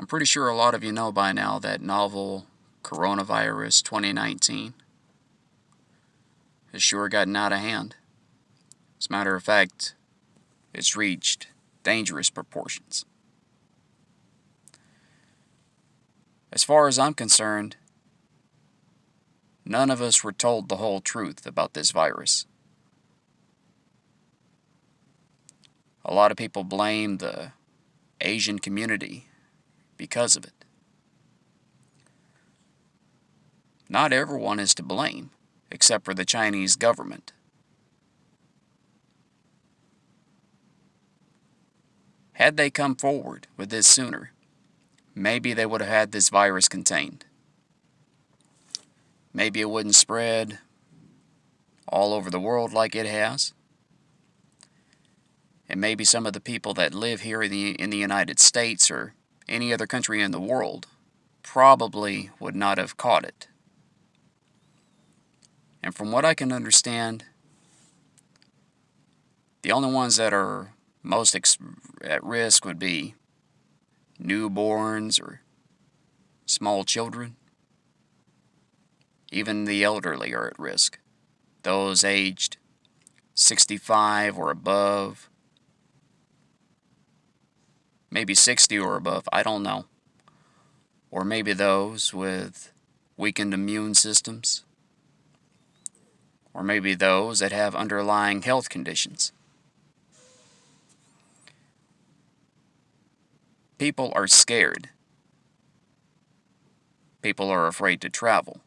I'm pretty sure a lot of you know by now that novel coronavirus 2019 has sure gotten out of hand. As a matter of fact, it's reached dangerous proportions. As far as I'm concerned, none of us were told the whole truth about this virus. A lot of people blame the Asian community because of it. Not everyone is to blame, except for the Chinese government. Had they come forward with this sooner, maybe they would have had this virus contained. Maybe it wouldn't spread all over the world like it has. And maybe some of the people that live here in the United States or any other country in the world probably would not have caught it. And from what I can understand, the only ones that are most at risk would be newborns or small children. Even the elderly are at risk. Those aged 65 or above, maybe 60 or above, I don't know. Or maybe those with weakened immune systems. Or maybe those that have underlying health conditions. People are scared. People are afraid to travel.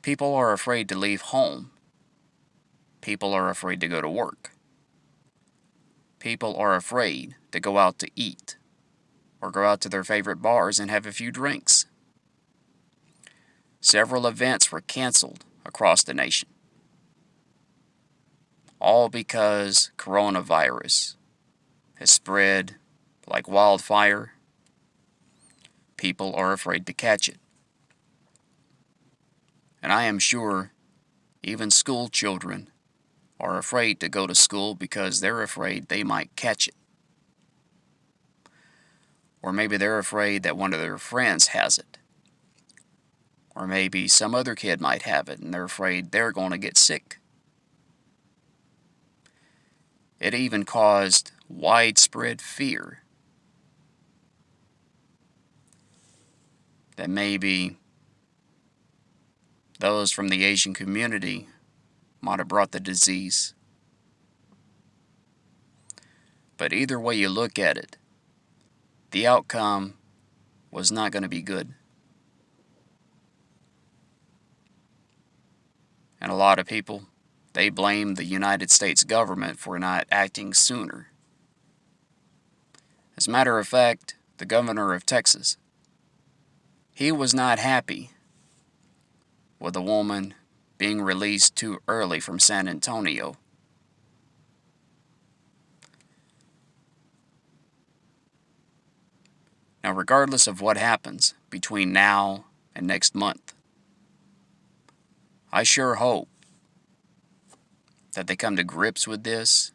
People are afraid to leave home. People are afraid to go to work. People are afraid to go out to eat or go out to their favorite bars and have a few drinks. Several events were canceled across the nation. All because coronavirus has spread like wildfire. People are afraid to catch it. And I am sure even school children are afraid to go to school because they're afraid they might catch it. Or maybe they're afraid that one of their friends has it. Or maybe some other kid might have it and they're afraid they're going to get sick. It even caused widespread fear that maybe those from the Asian community might have brought the disease. But either way you look at it, the outcome was not going to be good. And a lot of people, they blame the United States government for not acting sooner. As a matter of fact, the governor of Texas, he was not happy with a woman being released too early from San Antonio. Now, regardless of what happens between now and next month, I sure hope that they come to grips with this,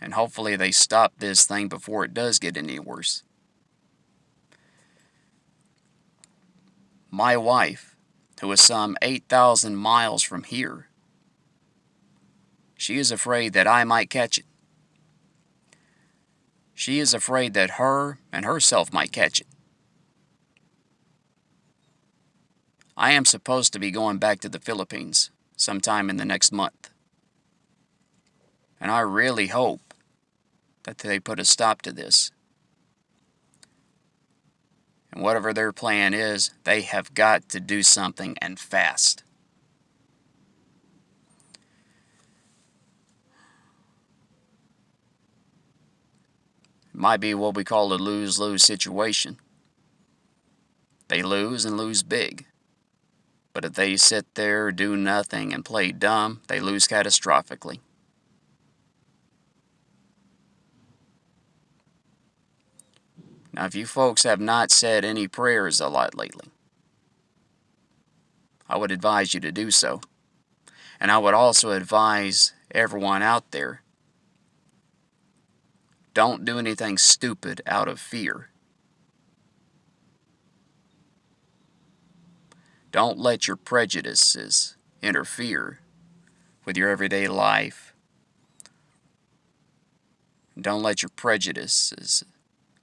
and hopefully they stop this thing before it does get any worse. My wife, who is some 8,000 miles from here, she is afraid that I might catch it. She is afraid that her and herself might catch it. I am supposed to be going back to the Philippines sometime in the next month. And I really hope that they put a stop to this. And whatever their plan is, they have got to do something, and fast. It might be what we call a lose-lose situation. They lose and lose big. But if they sit there, do nothing, and play dumb, they lose catastrophically. Now, if you folks have not said any prayers a lot lately, I would advise you to do so. And I would also advise everyone out there, don't do anything stupid out of fear. Don't let your prejudices interfere with your everyday life. Don't let your prejudices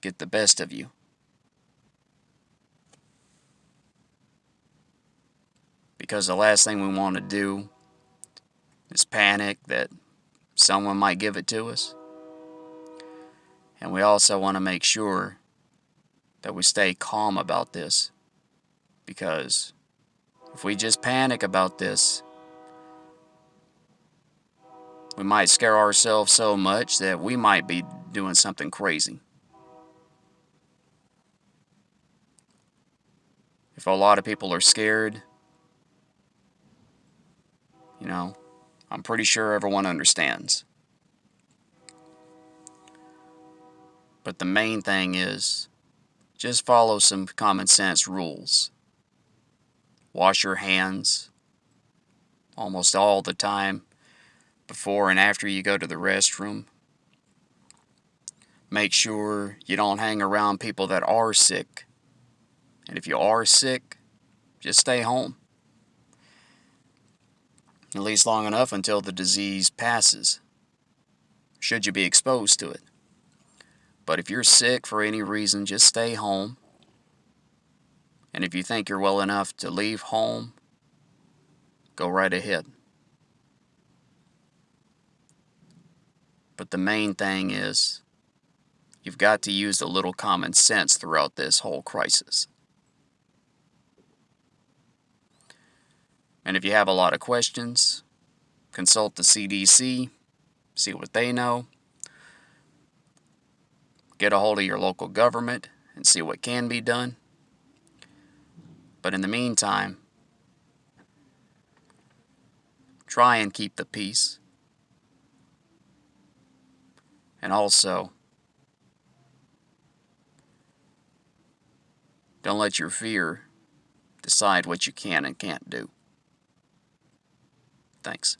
get the best of you. Because the last thing we want to do is panic that someone might give it to us. And we also want to make sure that we stay calm about this. Because if we just panic about this, we might scare ourselves so much that we might be doing something crazy. If a lot of people are scared, I'm pretty sure everyone understands. But the main thing is, just follow some common sense rules. Wash your hands almost all the time before and after you go to the restroom. Make sure you don't hang around people that are sick. And if you are sick, just stay home. At least long enough until the disease passes, should you be exposed to it. But if you're sick for any reason, just stay home. And if you think you're well enough to leave home, go right ahead. But the main thing is, you've got to use a little common sense throughout this whole crisis. And if you have a lot of questions, consult the CDC, see what they know. Get a hold of your local government and see what can be done. But in the meantime, try and keep the peace. And also, don't let your fear decide what you can and can't do. Thanks.